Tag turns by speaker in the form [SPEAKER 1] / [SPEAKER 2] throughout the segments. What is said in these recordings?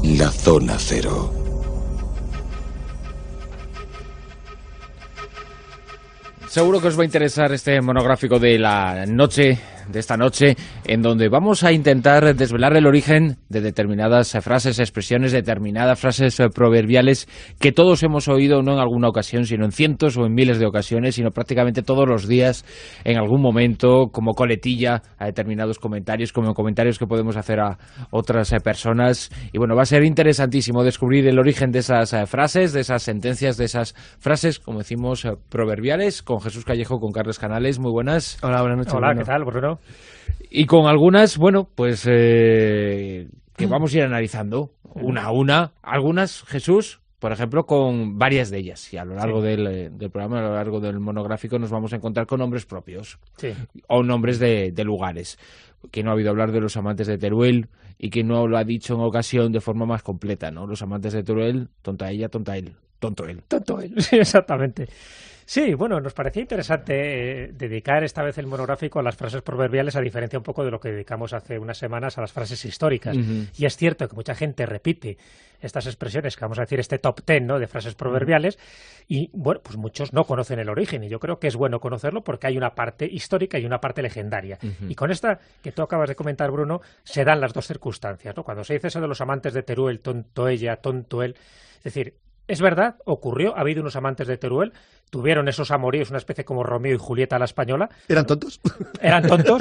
[SPEAKER 1] La Zona Cero.
[SPEAKER 2] Seguro que os va a interesar este monográfico de la noche, de esta noche, en donde vamos a intentar desvelar el origen de determinadas frases, expresiones, determinadas frases proverbiales que todos hemos oído, no en alguna ocasión, sino en cientos o en miles de ocasiones, sino prácticamente todos los días, en algún momento, como coletilla a determinados comentarios, como comentarios que podemos hacer a otras personas. Y bueno, va a ser interesantísimo descubrir el origen de esas frases, de esas sentencias, de esas frases, como decimos, proverbiales, con Jesús Callejo, con Carles Canales. Muy buenas.
[SPEAKER 3] Hola, buenas noches.
[SPEAKER 4] Hola,
[SPEAKER 3] Bruno.
[SPEAKER 4] ¿qué tal, Bruno?
[SPEAKER 2] Y con algunas, bueno, pues que vamos a ir analizando una a una. Algunas, Jesús, por ejemplo, con varias de ellas. Y a lo largo del programa, a lo largo del monográfico, nos vamos a encontrar con nombres propios.
[SPEAKER 4] Sí.
[SPEAKER 2] O nombres de lugares. Que no ha oído hablar de los amantes de Teruel y que no lo ha dicho en ocasión de forma más completa, ¿no? Los amantes de Teruel, tonta ella, tonta él. Tonto él.
[SPEAKER 4] Tonto él, sí, exactamente. Sí, bueno, nos parecía interesante dedicar esta vez el monográfico a las frases proverbiales, a diferencia un poco de lo que dedicamos hace unas semanas a las frases históricas. Y es cierto que mucha gente repite estas expresiones, que vamos a decir este top 10, ¿no?, de frases proverbiales, y bueno, pues muchos no conocen el origen, y yo creo que es bueno conocerlo porque hay una parte histórica y una parte legendaria. Y con esta que tú acabas de comentar, Bruno, se dan las dos circunstancias, ¿no? Cuando se dice eso de los amantes de Teruel, tonto ella, tonto él, es decir, es verdad, ocurrió, ha habido unos amantes de Teruel, tuvieron esos amoríos, una especie como Romeo y Julieta a la española.
[SPEAKER 3] ¿Eran tontos?
[SPEAKER 4] ¿Eran tontos?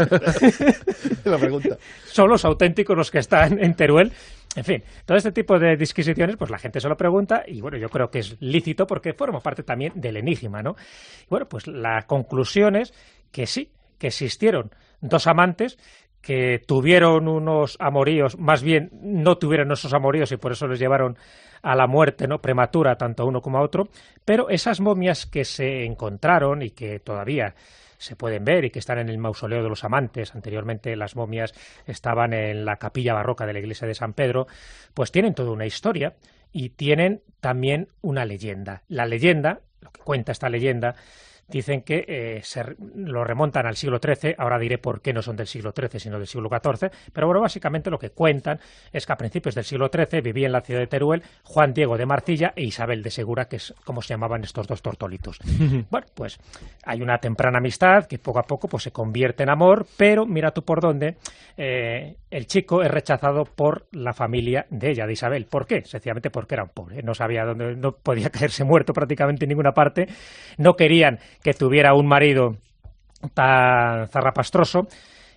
[SPEAKER 3] La pregunta.
[SPEAKER 4] Son los auténticos los que están en Teruel. En fin, todo este tipo de disquisiciones, pues la gente se lo pregunta y bueno, yo creo que es lícito porque forma parte también del enigma, ¿no? Y bueno, pues la conclusión es que sí, que existieron dos amantes que tuvieron unos amoríos, más bien no tuvieron esos amoríos y por eso les llevaron a la muerte, ¿no?, prematura, tanto a uno como a otro, pero esas momias que se encontraron y que todavía se pueden ver y que están en el mausoleo de los amantes, anteriormente las momias estaban en la capilla barroca de la iglesia de San Pedro, pues tienen toda una historia y tienen también una leyenda. La leyenda, lo que cuenta esta leyenda, dicen que lo remontan al siglo XIII, ahora diré por qué no son del siglo XIII sino del siglo XIV, pero bueno, básicamente lo que cuentan es que a principios del siglo XIII vivía en la ciudad de Teruel Juan Diego de Marcilla e Isabel de Segura, que es como se llamaban estos dos tortolitos. Bueno, pues hay una temprana amistad que poco a poco pues se convierte en amor, pero mira tú por dónde, el chico es rechazado por la familia de ella, de Isabel. ¿Por qué? Sencillamente porque era un pobre, no sabía dónde, no podía caerse muerto prácticamente en ninguna parte, no querían que tuviera un marido tan zarrapastroso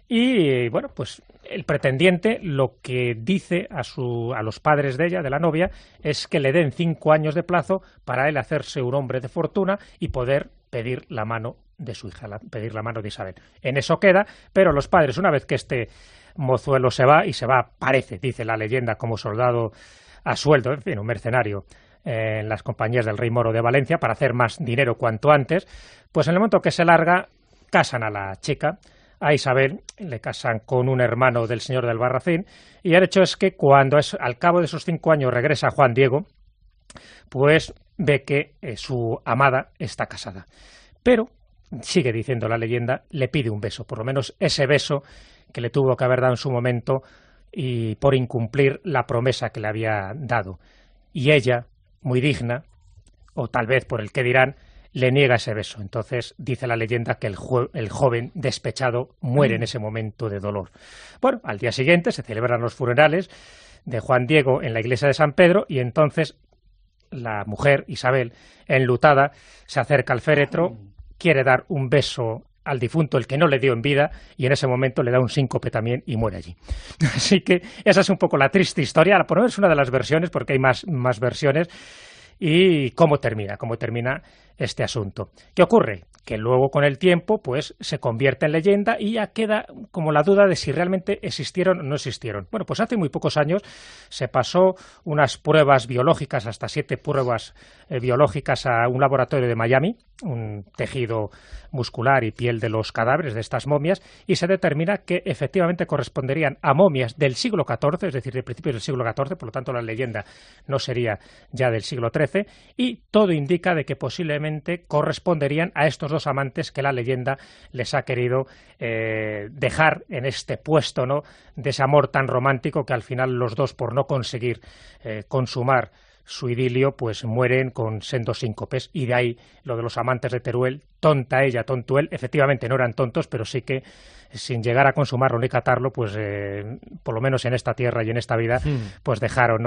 [SPEAKER 4] y bueno, pues el pretendiente lo que dice a los padres de ella, de la novia, es que le den 5 años de plazo para él hacerse un hombre de fortuna y poder pedir la mano de su hija, pedir la mano de Isabel. En eso queda, pero los padres, una vez que este mozuelo se va, y se va, parece, dice la leyenda, como soldado a sueldo, en fin, un mercenario, en las compañías del rey Moro de Valencia para hacer más dinero cuanto antes, pues en el momento que se larga, casan a la chica, a Isabel, le casan con un hermano del señor del Barracín, y el hecho es que cuando al cabo de esos 5 años regresa Juan Diego, pues ve que su amada está casada. Pero, sigue diciendo la leyenda, le pide un beso, por lo menos ese beso que le tuvo que haber dado en su momento y por incumplir la promesa que le había dado. Y ella, muy digna, o tal vez por el que dirán, le niega ese beso. Entonces dice la leyenda que el joven despechado muere en ese momento de dolor. Bueno, al día siguiente se celebran los funerales de Juan Diego en la iglesia de San Pedro y entonces la mujer, Isabel, enlutada, se acerca al féretro, quiere dar un beso al difunto, el que no le dio en vida, y en ese momento le da un síncope también y muere allí. Así que esa es un poco la triste historia, por lo menos una de las versiones, porque hay más versiones, y cómo termina este asunto. ¿Qué ocurre? Que luego con el tiempo pues se convierte en leyenda y ya queda como la duda de si realmente existieron o no existieron. Bueno, pues hace muy pocos años se pasó unas pruebas biológicas, hasta 7 pruebas biológicas a un laboratorio de Miami, un tejido muscular y piel de los cadáveres de estas momias, y se determina que efectivamente corresponderían a momias del siglo XIV, es decir, de principios del siglo XIV, por lo tanto la leyenda no sería ya del siglo XIII, y todo indica de que posiblemente probablemente corresponderían a estos dos amantes que la leyenda les ha querido dejar en este puesto, ¿no?, de ese amor tan romántico que al final los dos, por no conseguir consumar su idilio, pues mueren con sendos síncopes. Y de ahí lo de los amantes de Teruel, tonta ella, tonto él. Efectivamente no eran tontos, pero sí que sin llegar a consumarlo ni catarlo, pues por lo menos en esta tierra y en esta vida, pues dejaron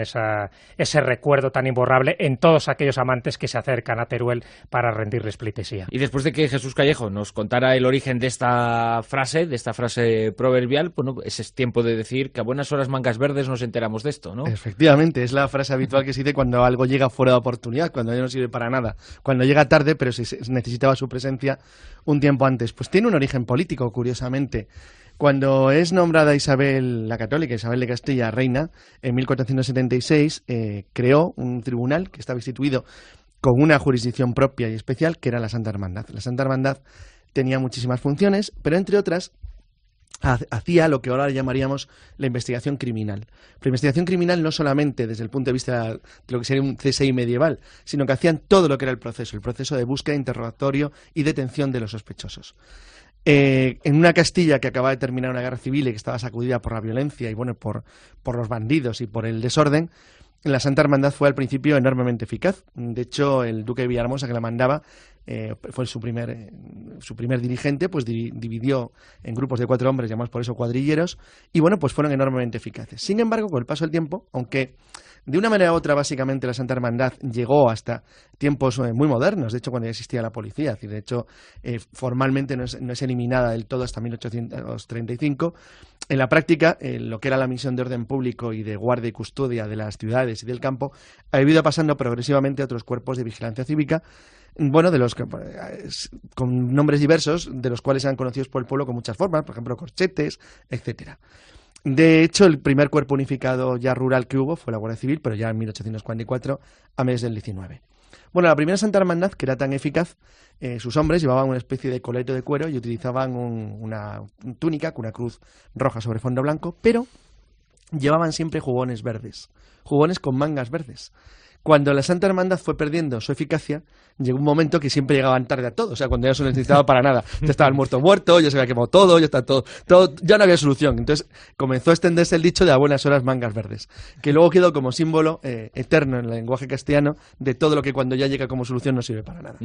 [SPEAKER 4] ese recuerdo tan imborrable en todos aquellos amantes que se acercan a Teruel para rendirles pleitesía.
[SPEAKER 2] Y después de que Jesús Callejo nos contara el origen de esta frase proverbial, bueno, es tiempo de decir que a buenas horas mangas verdes nos enteramos de esto, ¿no?
[SPEAKER 3] Efectivamente, es la frase habitual que se dice cuando algo llega fuera de oportunidad, cuando ya no sirve para nada, cuando llega tarde, pero se necesitaba su presencia un tiempo antes. Pues tiene un origen político, curiosamente. Cuando es nombrada Isabel la Católica, Isabel de Castilla, reina, en 1476, creó un tribunal que estaba instituido con una jurisdicción propia y especial, que era la Santa Hermandad. La Santa Hermandad tenía muchísimas funciones, pero entre otras hacía lo que ahora llamaríamos la investigación criminal. Pero investigación criminal no solamente desde el punto de vista de lo que sería un CSI medieval, sino que hacían todo lo que era el proceso de búsqueda, interrogatorio y detención de los sospechosos. En una Castilla que acababa de terminar una guerra civil y que estaba sacudida por la violencia y bueno, por los bandidos y por el desorden, la Santa Hermandad fue al principio enormemente eficaz. De hecho, el duque de Villahermosa, que la mandaba, fue su primer dirigente, pues dividió en grupos de 4 hombres, llamados por eso cuadrilleros, y bueno, pues fueron enormemente eficaces. Sin embargo, con el paso del tiempo, aunque de una manera u otra, básicamente, la Santa Hermandad llegó hasta tiempos muy modernos, de hecho, cuando ya existía la policía, es decir, de hecho, formalmente no es eliminada del todo hasta 1835. En la práctica, lo que era la misión de orden público y de guardia y custodia de las ciudades y del campo ha ido pasando progresivamente a otros cuerpos de vigilancia cívica, bueno, de los que, con nombres diversos, de los cuales eran conocidos por el pueblo con muchas formas, por ejemplo, corchetes, etcétera. De hecho, el primer cuerpo unificado ya rural que hubo fue la Guardia Civil, pero ya en 1844, a mediados del 19. Bueno, la primera Santa Hermandad, que era tan eficaz, sus hombres llevaban una especie de coleto de cuero y utilizaban una túnica con una cruz roja sobre fondo blanco, pero llevaban siempre jubones verdes, jubones con mangas verdes. Cuando la Santa Hermandad fue perdiendo su eficacia, llegó un momento que siempre llegaban tarde a todo, o sea, cuando ya no se necesitaba para nada. Ya estaba el muerto, ya se había quemado todo, ya está todo, ya no había solución. Entonces comenzó a extenderse el dicho de a buenas horas mangas verdes, que luego quedó como símbolo eterno en el lenguaje castellano de todo lo que cuando ya llega como solución no sirve para nada.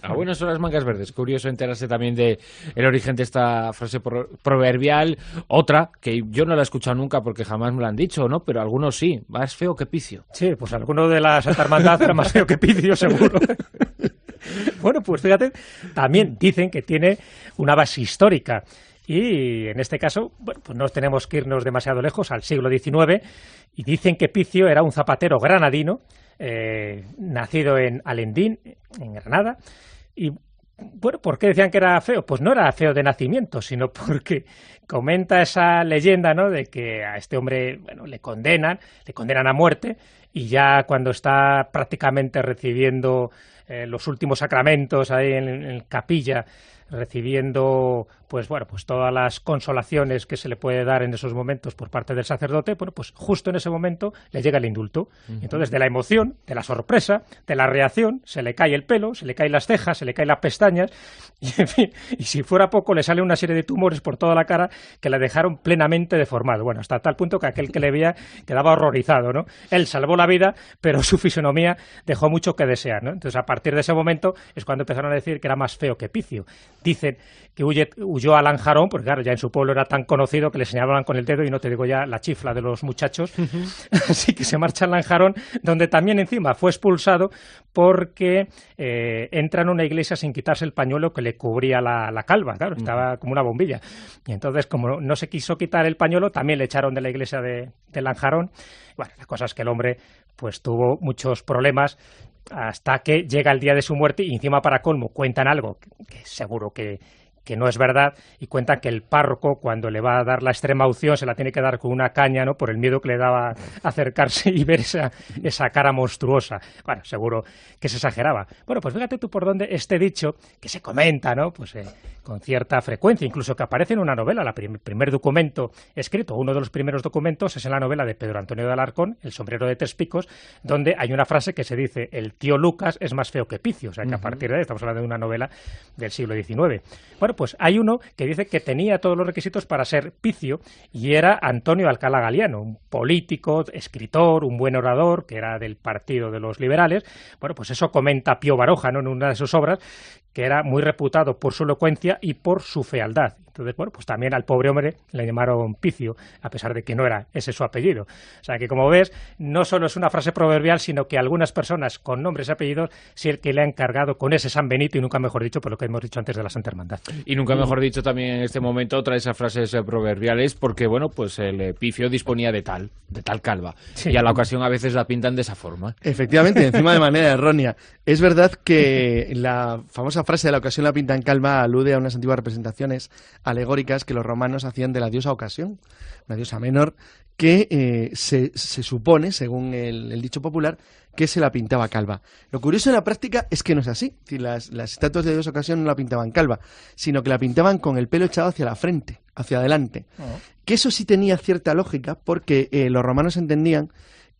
[SPEAKER 2] A buenas horas mangas verdes. Curioso enterarse también de el origen de esta frase proverbial. Otra, que yo no la he escuchado nunca porque jamás me la han dicho, ¿no? Pero algunos sí, más feo que picio.
[SPEAKER 4] Sí, pues alguno de la Santa Hermandad era más feo que picio, seguro. Bueno, pues fíjate, también dicen que tiene una base histórica. Y en este caso, bueno, pues no tenemos que irnos demasiado lejos, al siglo XIX, y dicen que Picio era un zapatero granadino, nacido en Alendín, en Granada, y bueno, ¿por qué decían que era feo? Pues no era feo de nacimiento, sino porque comenta esa leyenda, ¿no?, de que a este hombre, bueno, le condenan a muerte, y ya cuando está prácticamente recibiendo los últimos sacramentos ahí en capilla, recibiendo pues todas las consolaciones que se le puede dar en esos momentos por parte del sacerdote, bueno, pues justo en ese momento le llega el indulto. Y entonces, de la emoción, de la sorpresa, de la reacción, se le cae el pelo, se le caen las cejas, se le caen las pestañas, y en fin, y si fuera poco, le sale una serie de tumores por toda la cara que le dejaron plenamente deformado. Bueno, hasta tal punto que aquel que le veía quedaba horrorizado, ¿no? Él salvó la vida, pero su fisonomía dejó mucho que desear, ¿no? Entonces, a partir de ese momento es cuando empezaron a decir que era más feo que Picio. Dicen que huyó a Lanjarón, porque claro, ya en su pueblo era tan conocido que le señalaban con el dedo y no te digo ya la chifla de los muchachos. Así que se marcha a Lanjarón, donde también encima fue expulsado porque entra en una iglesia sin quitarse el pañuelo que le cubría la calva, claro, estaba como una bombilla. Y entonces, como no se quiso quitar el pañuelo, también le echaron de la iglesia de Lanjarón. Bueno, la cosa es que el hombre pues tuvo muchos problemas hasta que llega el día de su muerte y encima, para colmo, cuentan algo que seguro que que no es verdad, y cuentan que el párroco, cuando le va a dar la extrema unción, se la tiene que dar con una caña, ¿no?, por el miedo que le daba acercarse y ver esa cara monstruosa. Bueno, seguro que se exageraba. Bueno, pues fíjate tú por dónde este dicho, que se comenta, ¿no?, pues con cierta frecuencia, incluso que aparece en una novela, el primer documento escrito, uno de los primeros documentos es en la novela de Pedro Antonio de Alarcón, El sombrero de tres picos, donde hay una frase que se dice: el tío Lucas es más feo que Picio. O sea, que a partir de ahí estamos hablando de una novela del siglo XIX. Bueno, pues hay uno que dice que tenía todos los requisitos para ser Picio, y era Antonio Alcalá Galiano, un político, escritor, un buen orador, que era del partido de los liberales. Bueno, pues eso comenta Pío Baroja, ¿no?, en una de sus obras, que era muy reputado por su elocuencia y por su fealdad. Entonces, bueno, pues también al pobre hombre le llamaron Picio, a pesar de que no era ese su apellido. O sea que, como ves, no solo es una frase proverbial, sino que algunas personas con nombres y apellidos sí el que le han cargado con ese San Benito, y nunca mejor dicho, por lo que hemos dicho antes de la Santa Hermandad.
[SPEAKER 2] Y nunca mejor dicho también en este momento otra de esas frases proverbiales, porque, bueno, pues el Picio disponía de tal calva. Sí. Y a la ocasión a veces la pintan de esa forma.
[SPEAKER 3] Efectivamente, encima de manera errónea. Es verdad que la famosa frase de la ocasión la pintan calva alude a unas antiguas representaciones alegóricas que los romanos hacían de la diosa Ocasión, una diosa menor que se supone, según el dicho popular, que se la pintaba calva. Lo curioso en la práctica es que no es así. Es decir, las estatuas de diosa Ocasión no la pintaban calva, sino que la pintaban con el pelo echado hacia la frente, hacia adelante. Que eso sí tenía cierta lógica, porque los romanos entendían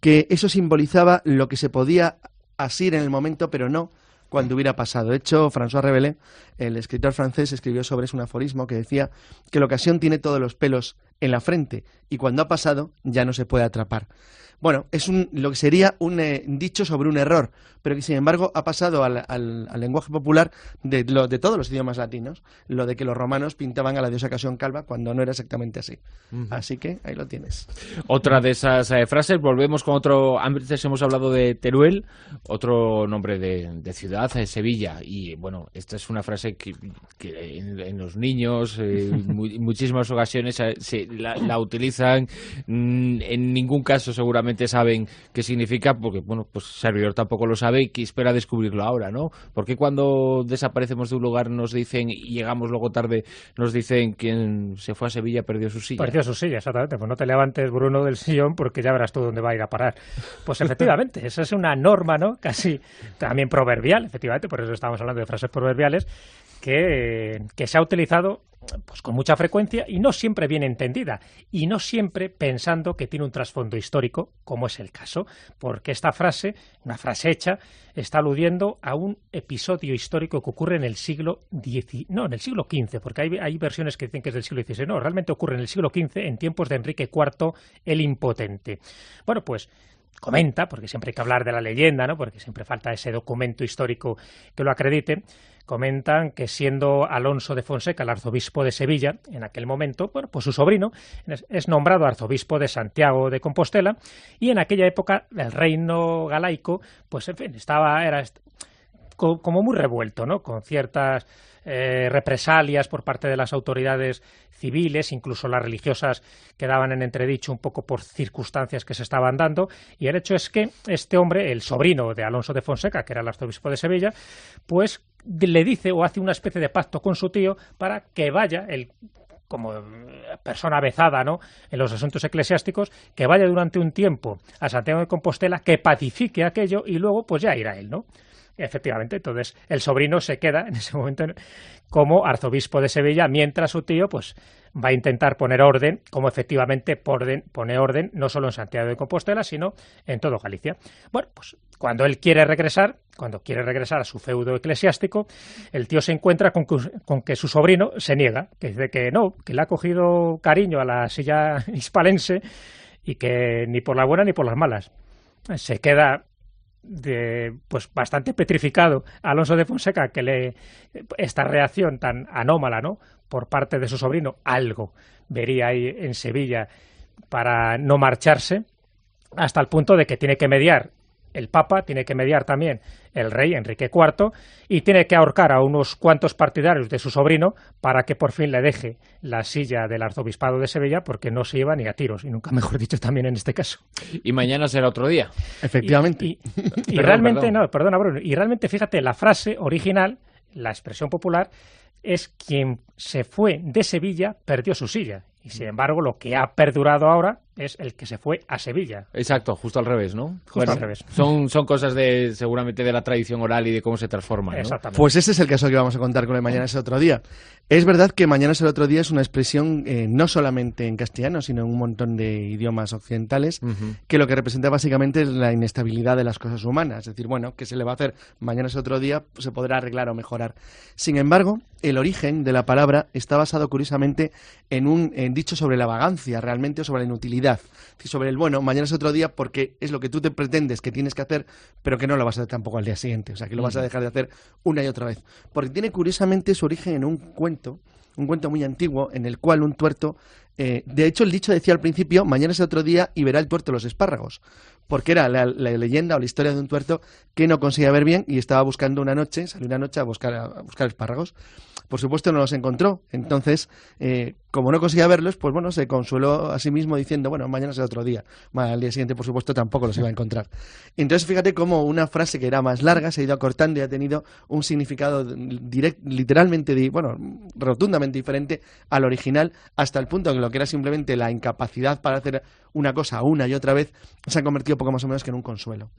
[SPEAKER 3] que eso simbolizaba lo que se podía asir en el momento, pero no cuando hubiera pasado. De hecho, François Rabelais, el escritor francés, escribió sobre eso un aforismo que decía que la ocasión tiene todos los pelos en la frente y cuando ha pasado ya no se puede atrapar. Bueno, es lo que sería un dicho sobre un error, pero que sin embargo ha pasado al lenguaje popular de todos los idiomas latinos, lo de que los romanos pintaban a la diosa Ocasión calva cuando no era exactamente así. Así que ahí lo tienes.
[SPEAKER 2] Otra de esas frases, volvemos con otro. Antes hemos hablado de Teruel, otro nombre de ciudad, Sevilla, y bueno, esta es una frase que en los niños muchísimas ocasiones la utilizan, en ningún caso seguramente saben qué significa, porque bueno, pues servidor tampoco lo sabe y que espera descubrirlo ahora, ¿no? Porque cuando desaparecemos de un lugar nos dicen, y llegamos luego tarde, nos dicen quien se fue a Sevilla perdió su silla.
[SPEAKER 4] Perdió su silla, exactamente. Pues no te levantes, Bruno, del sillón, porque ya verás tú dónde va a ir a parar. Pues efectivamente, esa es una norma, ¿no?, casi también proverbial, efectivamente, por eso estamos hablando de frases proverbiales, que se ha utilizado pues con mucha frecuencia y no siempre bien entendida, y no siempre pensando que tiene un trasfondo histórico, como es el caso, porque esta frase, una frase hecha, está aludiendo a un episodio histórico que ocurre en el siglo XV, porque hay versiones que dicen que es del siglo XVI. No, realmente ocurre en el siglo XV, en tiempos de Enrique IV el Impotente. Bueno, pues comenta, porque siempre hay que hablar de la leyenda, ¿no?, porque siempre falta ese documento histórico que lo acredite. Comentan que siendo Alonso de Fonseca el arzobispo de Sevilla en aquel momento, bueno, pues su sobrino es nombrado arzobispo de Santiago de Compostela, y en aquella época el reino galaico, pues en fin, era como muy revuelto, ¿no?, con ciertas represalias por parte de las autoridades civiles, incluso las religiosas quedaban en entredicho un poco por circunstancias que se estaban dando, y el hecho es que este hombre, el sobrino de Alonso de Fonseca, que era el arzobispo de Sevilla, pues le dice o hace una especie de pacto con su tío para que vaya, como persona avezada, ¿no?, en los asuntos eclesiásticos, que vaya durante un tiempo a Santiago de Compostela, que pacifique aquello y luego pues ya irá él, ¿no? Efectivamente, entonces el sobrino se queda en ese momento como arzobispo de Sevilla, mientras su tío pues va a intentar poner orden, como efectivamente pone orden no solo en Santiago de Compostela, sino en todo Galicia. Bueno, pues cuando quiere regresar a su feudo eclesiástico, el tío se encuentra con que su sobrino se niega, que dice que no, que le ha cogido cariño a la silla hispalense y que ni por la buena ni por las malas. Se queda pues bastante petrificado Alonso de Fonseca, que esta reacción tan anómala, ¿no?, por parte de su sobrino, algo vería ahí en Sevilla para no marcharse, hasta el punto de que tiene que mediar el Papa, tiene que mediar también el rey Enrique IV, y tiene que ahorcar a unos cuantos partidarios de su sobrino para que por fin le deje la silla del arzobispado de Sevilla, porque no se iba ni a tiros, y nunca mejor dicho también en este caso.
[SPEAKER 2] Y mañana será otro día.
[SPEAKER 3] Efectivamente.
[SPEAKER 4] Y realmente, no, perdona Bruno, y realmente fíjate, la frase original, la expresión popular, es quien se fue de Sevilla, perdió su silla. Y sin embargo, lo que ha perdurado ahora es el que se fue a Sevilla.
[SPEAKER 2] Exacto, justo al revés, ¿no?
[SPEAKER 4] Justo al revés.
[SPEAKER 2] Son cosas seguramente de la tradición oral y de cómo se transforman, ¿no?
[SPEAKER 4] Exactamente.
[SPEAKER 3] Pues ese es el caso que vamos a contar con el Mañana es el otro día. Es verdad que Mañana es el otro día es una expresión no solamente en castellano, sino en un montón de idiomas occidentales, que lo que representa básicamente es la inestabilidad de las cosas humanas. Es decir, bueno, ¿qué se le va a hacer? Mañana es otro día, pues se podrá arreglar o mejorar. Sin embargo, el origen de la palabra está basado curiosamente en un dicho sobre la vagancia, realmente, o sobre la inutilidad. Es decir, sobre el, bueno, mañana es otro día porque es lo que tú te pretendes que tienes que hacer, pero que no lo vas a hacer tampoco al día siguiente. O sea, que lo vas a dejar de hacer una y otra vez. Porque tiene curiosamente su origen en un cuento muy antiguo, en el cual un tuerto... de hecho, el dicho decía al principio, mañana es otro día y verá el tuerto los espárragos. Porque era la leyenda o la historia de un tuerto que no conseguía ver bien y estaba buscando una noche, salió una noche a buscar espárragos. Por supuesto no los encontró. Entonces, como no conseguía verlos, pues bueno, se consueló a sí mismo diciendo, bueno, mañana será otro día. Al día siguiente, por supuesto, tampoco los iba a encontrar. Entonces, fíjate cómo una frase que era más larga se ha ido acortando y ha tenido un significado literalmente, rotundamente diferente al original, hasta el punto que lo que era simplemente la incapacidad para hacer una cosa una y otra vez se ha convertido poco más o menos que en un consuelo.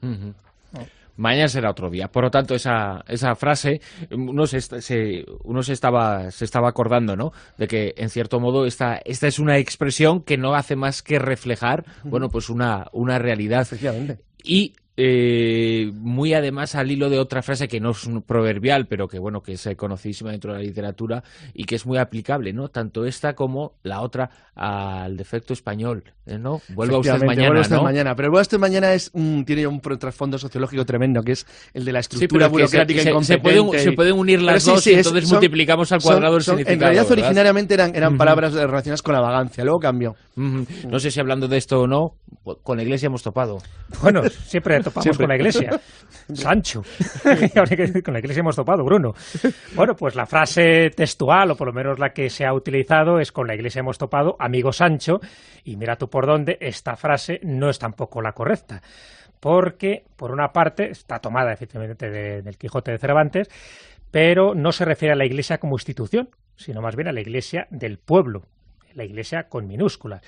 [SPEAKER 2] Mañana será otro día. Por lo tanto, esa frase, uno se estaba acordando, ¿no? De que, en cierto modo, esta es una expresión que no hace más que reflejar, bueno, pues una realidad.
[SPEAKER 3] Efectivamente.
[SPEAKER 2] Y muy además al hilo de otra frase que no es proverbial, pero que bueno, que es conocidísima dentro de la literatura y que es muy aplicable, ¿no? Tanto esta como la otra al defecto español, ¿no? Vuelva usted mañana,
[SPEAKER 3] pero el vuelva usted mañana tiene un trasfondo sociológico tremendo, que es el de la estructura burocrática incompetente.
[SPEAKER 2] Se pueden unir las dos y entonces multiplicamos al cuadrado el significado.
[SPEAKER 3] En realidad,
[SPEAKER 2] ¿verdad?
[SPEAKER 3] originariamente eran palabras relacionadas con la vagancia, luego cambió.
[SPEAKER 2] No sé si hablando de esto o no, con la Iglesia hemos topado.
[SPEAKER 4] Bueno, siempre topamos con la Iglesia. Sancho. Con la Iglesia hemos topado, Bruno. Bueno, pues la frase textual, o por lo menos la que se ha utilizado, es con la Iglesia hemos topado, amigo Sancho, y mira tú por dónde, esta frase no es tampoco la correcta. Porque, por una parte, está tomada efectivamente del Quijote de Cervantes, pero no se refiere a la Iglesia como institución, sino más bien a la Iglesia del pueblo, la Iglesia con minúsculas.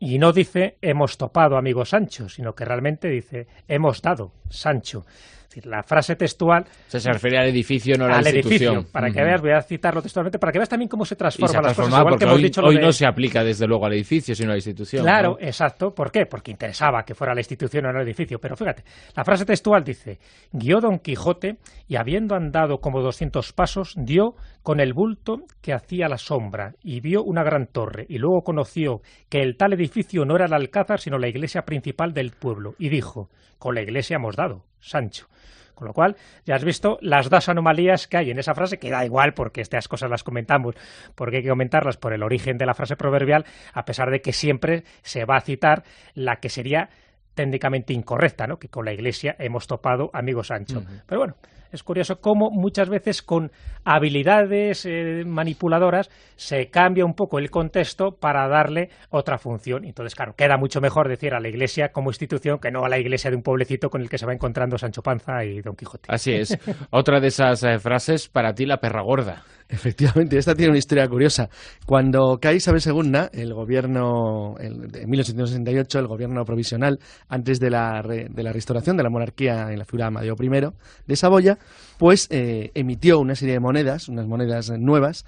[SPEAKER 4] Y no dice hemos topado, amigo Sancho, sino que realmente dice hemos dado, Sancho. Es decir, la frase textual...
[SPEAKER 2] Se refiere al edificio, no a la institución.
[SPEAKER 4] Edificio, para que veas, voy a citarlo textualmente, para que veas también cómo se transforman las cosas. Igual que hemos dicho
[SPEAKER 2] hoy no se aplica desde luego al edificio, sino a la institución.
[SPEAKER 4] Claro,
[SPEAKER 2] ¿no?
[SPEAKER 4] Exacto. ¿Por qué? Porque interesaba que fuera la institución o no el edificio. Pero fíjate, la frase textual dice, guió Don Quijote y habiendo andado como 200 pasos, dio con el bulto que hacía la sombra y vio una gran torre y luego conoció que el tal edificio no era el alcázar sino la iglesia principal del pueblo y dijo, con la iglesia hemos dado, Sancho. Con lo cual, ya has visto las dos anomalías que hay en esa frase, que da igual porque estas cosas las comentamos, porque hay que comentarlas por el origen de la frase proverbial, a pesar de que siempre se va a citar la que sería técnicamente incorrecta, ¿no? Que con la iglesia hemos topado, amigo Sancho. Pero bueno, es curioso cómo muchas veces con habilidades manipuladoras se cambia un poco el contexto para darle otra función. Entonces, claro, queda mucho mejor decir a la Iglesia como institución que no a la iglesia de un pueblecito con el que se va encontrando Sancho Panza y Don Quijote.
[SPEAKER 2] Así es. Otra de esas frases, para ti, la perra gorda.
[SPEAKER 3] Efectivamente, esta tiene una historia curiosa. Cuando cae Isabel II, el gobierno, en 1868, el gobierno provisional, antes de la restauración de la monarquía en la figura de Amadeo I de Saboya, pues emitió una serie de monedas, unas monedas nuevas,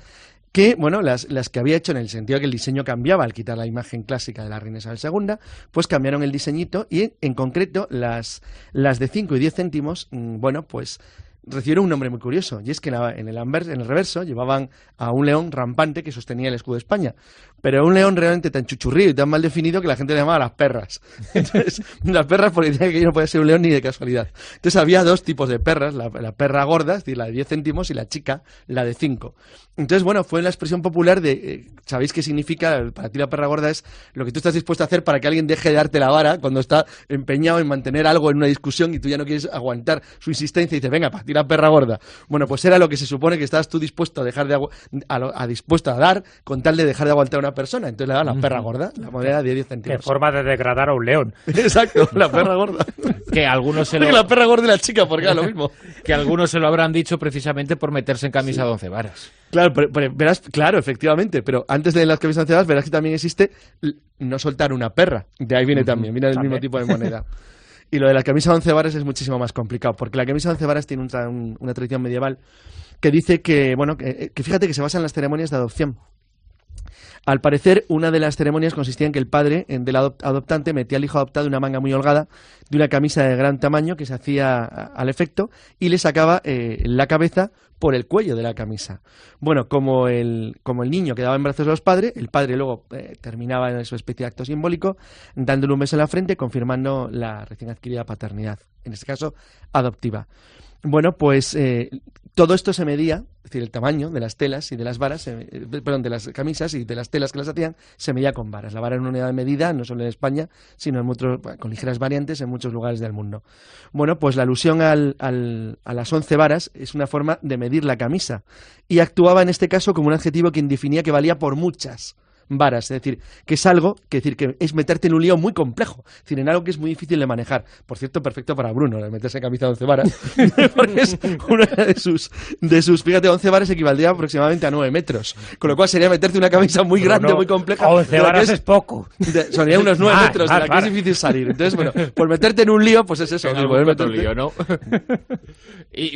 [SPEAKER 3] que, bueno, las que había hecho en el sentido de que el diseño cambiaba al quitar la imagen clásica de la reina Isabel II, pues cambiaron el diseñito y, en concreto, las de 5 y 10 céntimos, bueno, pues recibieron un nombre muy curioso, y es que en el reverso llevaban a un león rampante que sostenía el escudo de España, pero un león realmente tan chuchurrío y tan mal definido que la gente le llamaba las perras. Entonces, las perras porque decían que no podía ser un león ni de casualidad. Entonces había dos tipos de perras, la perra gorda, es decir, la de 10 céntimos, y la chica, la de 5. Entonces, bueno, fue la expresión popular de, ¿sabéis qué significa? Para ti la perra gorda es lo que tú estás dispuesto a hacer para que alguien deje de darte la vara cuando está empeñado en mantener algo en una discusión y tú ya no quieres aguantar su insistencia y dices, venga, para ti la perra gorda. Bueno, pues era lo que se supone que estabas tú dispuesto a dejar dispuesto a dar con tal de dejar de aguantar a una persona. Entonces le daban la perra gorda, la moneda de 10 céntimos.
[SPEAKER 4] Qué forma de degradar a un león.
[SPEAKER 3] Exacto, la perra gorda.
[SPEAKER 2] Que algunos se lo...
[SPEAKER 3] La perra gorda y la chica, porque era lo mismo.
[SPEAKER 2] Que algunos se lo habrán dicho precisamente por meterse en camisa de 11 varas.
[SPEAKER 3] Claro, pero verás, claro, efectivamente, pero antes de las camisas de 11 varas verás que también existe no soltar una perra. De ahí viene también, viene del mismo tipo de moneda. Y lo de la camisa de 11 varas es muchísimo más complicado, porque la camisa de 11 varas tiene una tradición medieval que dice que, bueno, que fíjate que se basa en las ceremonias de adopción. Al parecer, una de las ceremonias consistía en que el padre del adoptante metía al hijo adoptado una manga muy holgada de una camisa de gran tamaño que se hacía al efecto y le sacaba la cabeza por el cuello de la camisa. Bueno, como el niño quedaba en brazos de los padres, el padre luego terminaba en su especie de acto simbólico dándole un beso en la frente, confirmando la recién adquirida paternidad, en este caso adoptiva. Bueno, pues todo esto se medía, es decir, el tamaño de las telas y de las varas, de las camisas y de las telas que las hacían, se medía con varas. La vara era una unidad de medida, no solo en España, sino con ligeras variantes en muchos lugares del mundo. Bueno, pues la alusión a las 11 varas es una forma de medir la camisa y actuaba en este caso como un adjetivo que definía que valía por muchas varas, es decir, que es algo, que es meterte en un lío muy complejo, es decir, en algo que es muy difícil de manejar. Por cierto, perfecto para Bruno, el meterse en camisa de 11 varas, porque es una de sus, fíjate, 11 varas equivaldría aproximadamente a 9 metros, con lo cual sería meterte una camisa muy grande, muy compleja.
[SPEAKER 4] 11 varas es poco.
[SPEAKER 3] Sería unos 9 metros, de la que es difícil salir. Entonces, bueno, por meterte en un lío, pues es eso.
[SPEAKER 2] En algún otro lío, ¿no?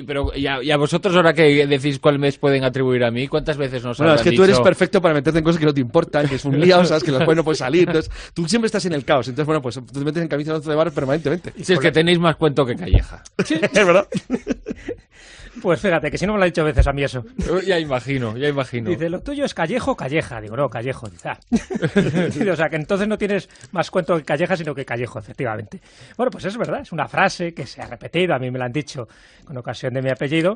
[SPEAKER 2] Pero y a vosotros, ahora que decís cuál mes pueden atribuir a mí, ¿cuántas veces nos habrán
[SPEAKER 3] es que
[SPEAKER 2] dicho?
[SPEAKER 3] Tú eres perfecto para meterte en cosas que no te importan, que es un lío, sabes que después no puedes salir. Entonces, tú siempre estás en el caos. Entonces, bueno, pues tú te metes en camisa de 11 varas permanentemente.
[SPEAKER 2] Si es que tenéis más cuento que Calleja.
[SPEAKER 3] Sí, es verdad.
[SPEAKER 4] Pues fíjate, que si no me lo ha dicho a veces a mí eso.
[SPEAKER 2] Ya imagino.
[SPEAKER 4] Dice, lo tuyo es Callejo, Calleja. Digo, no, Callejo. Dice, o sea, que entonces no tienes más cuento que Calleja, sino que Callejo, efectivamente. Bueno, pues es verdad, es una frase que se ha repetido, a mí me la han dicho con ocasión de mi apellido,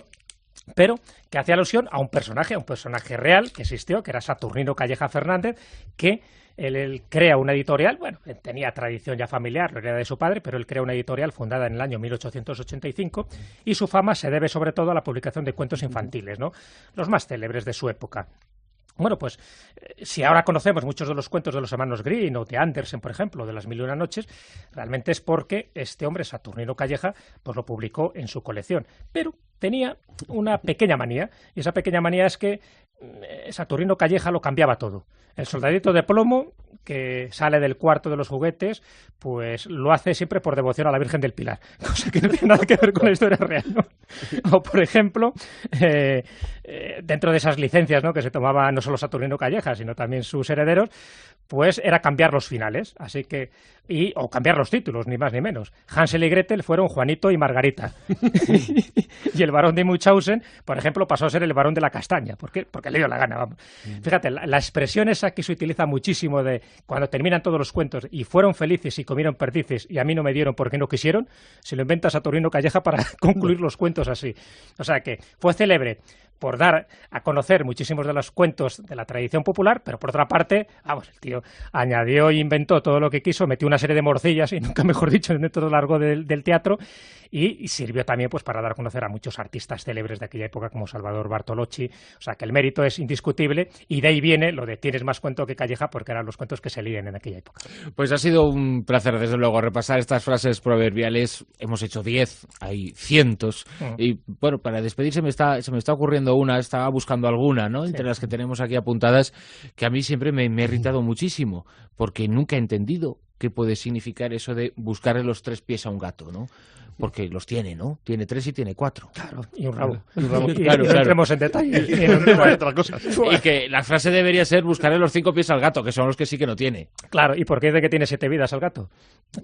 [SPEAKER 4] pero que hacía alusión a un personaje real que existió, que era Saturnino Calleja Fernández, que él crea una editorial, bueno, tenía tradición ya familiar, lo era de su padre, pero él crea una editorial fundada en el año 1885 y su fama se debe sobre todo a la publicación de cuentos infantiles, ¿no? Los más célebres de su época. Bueno, pues si ahora conocemos muchos de los cuentos de los hermanos Grimm o de Andersen, por ejemplo, de las Mil y una noches, realmente es porque este hombre, Saturnino Calleja, pues lo publicó en su colección. Pero tenía una pequeña manía, y esa pequeña manía es que Saturnino Calleja lo cambiaba todo. El soldadito de plomo, que sale del cuarto de los juguetes, pues lo hace siempre por devoción a la Virgen del Pilar, cosa que no tiene nada que ver con la historia real, ¿no? O, por ejemplo, dentro de esas licencias, ¿no?, que se tomaba no solo Saturnino Calleja, sino también sus herederos, pues era cambiar los finales, o cambiar los títulos, ni más ni menos. Hansel y Gretel fueron Juanito y Margarita. Y el barón de Munchausen, por ejemplo, pasó a ser el barón de la castaña. ¿Por qué? Porque le dio la gana, vamos. Fíjate, la expresión esa que se utiliza muchísimo de cuando terminan todos los cuentos y fueron felices y comieron perdices y a mí no me dieron porque no quisieron, se lo inventa Saturnino Calleja para concluir los cuentos así. O sea que fue célebre por dar a conocer muchísimos de los cuentos de la tradición popular, pero por otra parte, vamos, el tío añadió e inventó todo lo que quiso, metió una serie de morcillas, y nunca mejor dicho, en todo lo largo del teatro, y sirvió también pues para dar a conocer a muchos artistas célebres de aquella época como Salvador Bartolocci. O sea que el mérito es indiscutible, y de ahí viene lo de tienes más cuento que Calleja, porque eran los cuentos que se lían en aquella época.
[SPEAKER 2] Pues ha sido un placer, desde luego, repasar estas frases proverbiales. Hemos hecho 10, hay cientos, y bueno, para despedirse se me está ocurriendo una, estaba buscando alguna, ¿no?, entre las que tenemos aquí apuntadas, que a mí siempre me ha irritado muchísimo, porque nunca he entendido qué puede significar eso de buscarle los 3 pies a un gato, ¿no? Porque los tiene, ¿no? Tiene 3 y tiene 4.
[SPEAKER 4] Claro, y un rabo.
[SPEAKER 2] Claro.
[SPEAKER 4] No entremos en detalle.
[SPEAKER 2] Y que la frase debería ser buscarle los 5 pies al gato, que son los que sí que no tiene.
[SPEAKER 4] Claro, ¿y por qué es de que tiene 7 vidas al gato?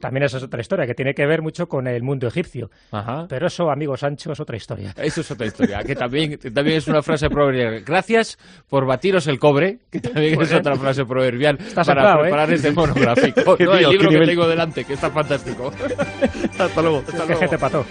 [SPEAKER 4] También esa es otra historia, que tiene que ver mucho con el mundo egipcio.
[SPEAKER 2] Ajá.
[SPEAKER 4] Pero eso, amigo Sancho, es otra historia.
[SPEAKER 2] Eso es otra historia, que también es una frase proverbial. Gracias por batiros el cobre, que también es otra frase proverbial para preparar este monográfico. No, el libro que tengo delante, que está fantástico.
[SPEAKER 3] Hasta luego.
[SPEAKER 4] Que te pató.